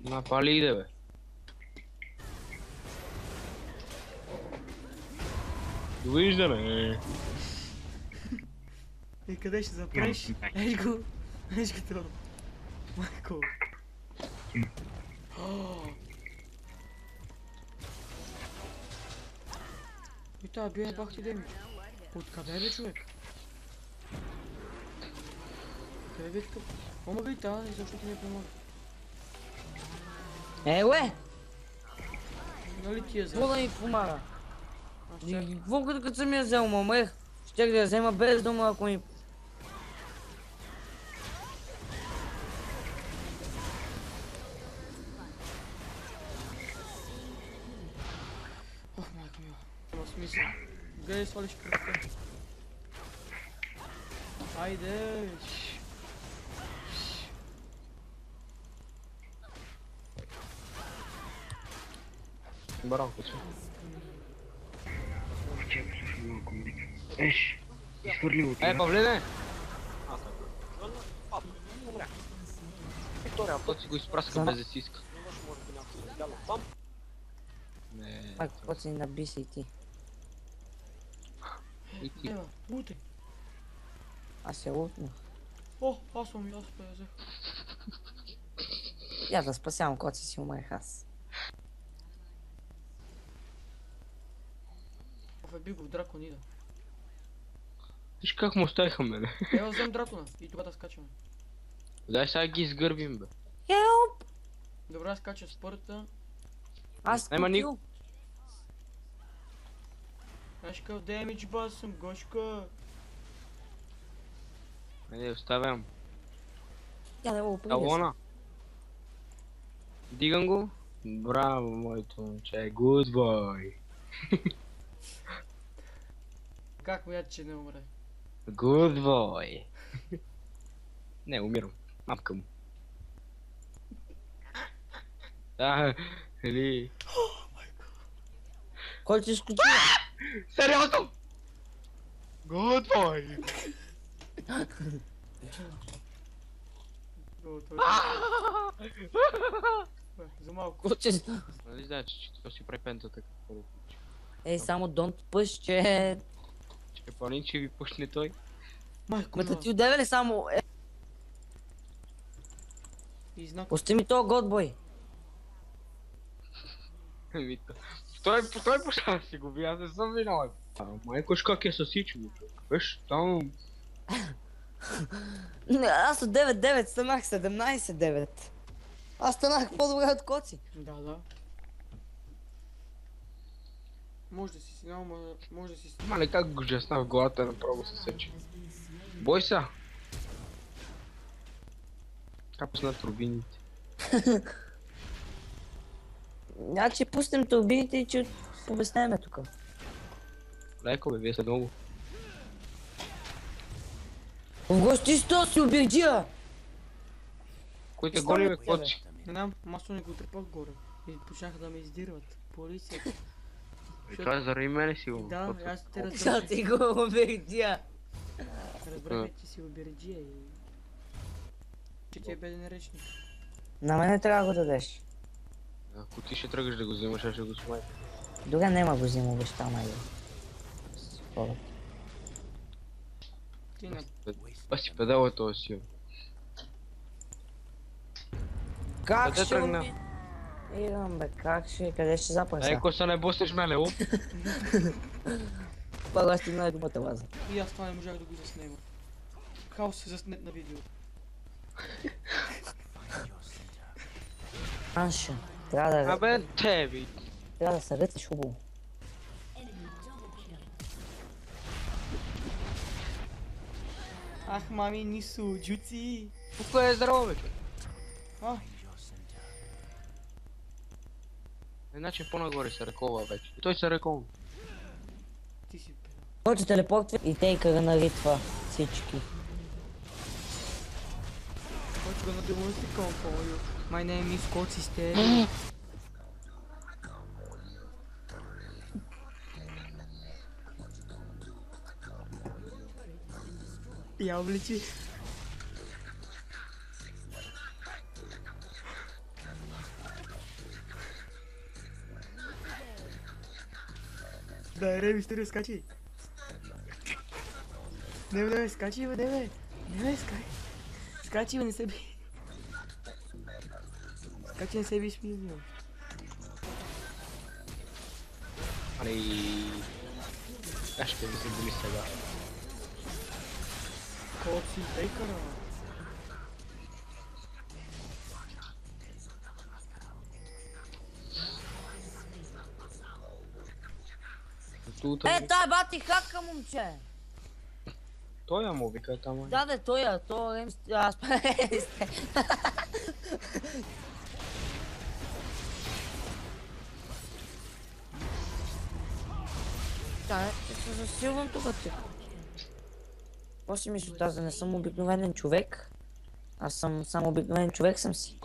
Напали иде, бе. Довиждане. И къде ще запреш? Еш го. Еш го това. Майко. И това бие бах ти демидж. Откъде бе, човек? Къде бе такъв? Помага и тази, защо ти не помага? Еле! Нали ти е Какво за? да ми помага? Аз чак. Какво като съм я взел, мамех? Щях да я взема без дума, ако ми... Ох, майко мила. Няма смисъл. Гледай, свалиш кръвта. Айде! Баран, куче. Еш, изхвърли от Павлене! Път си го изпраска без да си иска. Не, Пак какво си наби си ти? и ти. Ева, буте. Аз се лутнах. О, аз съм, аз пезех. Я да спасявам коци си умрех аз. Офе, би го в дракон ида. Виж как му оставиха мене. Ева, взем дракона и тогава да скачаме. Дай сега ги изгърбим, бе. Хелп! Добре, аз скача с първата. Аз Ема ни- купил. Знаеш какъв демидж бас съм, гошка. Айде, оставям. Тя не го приня. Талона. Дигам го. Браво, моето момче. Good boy. Как мят, че не умре? Good boy. Не, умирам. Мапка му. Да, или... Кой ти изключи? Сериозно? Good boy. О, той за малко. Кой ти... Нали знаеш, че това си прави пентата какво? Ей, само don't push, че... Ще пълни, че ви пушне той. Майко Мета мила. ти отдеве ли само... И знак. Пусти ми то годбой. Ами, той пуша си го би, аз не съм виновен. Майко, как е с всичко, човек. Виж, там... Не, аз от 9-9 станах 17-9. Аз станах по-добре от коци. Да, да. Може да си сигнал, може да си... Мале, как го жесна в главата, направо се сече. Бой са! Капусна турбините. Значи пустим турбините и че обяснеме тук. Леко бе, вие сте много. В гости сто си обирджия! Кой те Що гони, ме бе, тебе? коци? Не знам, масо не го трепах горе. И почнаха да ме издирват. Полицията. И това заради мене си го. Да, коци. аз те Защо разбрах. ти го обирджия? Разбрах, че си обирджия и... Че ти е беден речник. На мене трябва да го дадеш. Ако ти ще тръгаш да го вземаш, аз ще го смай. Дога няма го взима, обеща май. Ти на... Ба си педал е този сил. Как Къде ще тръгна? уби? Идам бе, как ще, къде ще запър Ей, коса не бостиш мене, оп. Първо стигна думата лаза. И аз това не можах да го заснема. Хаос се заснет на видео. Анша, трябва Абе, теби. да се ръцеш хубаво. Ах, мами, нису, джуци. Тук е здраво, бе, човек. А, Иначе по-нагоре се рекова вече. И той се рекова. ти си педал. Който телепортва и тейкъра наритва всички. Който го на демонстри компою. My name is Cold Sister. Я обличи. Да, Реви, стири, скачи. Не, скачи, бе, не, скачи. Скачи, бе, не се би. Скачи, не се биш ми, бе. Али... Аз ще ви се боли сега. Коци, тейкара. Тай бати хака, момче! Той я му вика там. Да, той е... Аз... Да, се засилвам тук ти. Какво си мислиш, аз да не съм обикновен човек? Аз съм само обикновен човек съм си.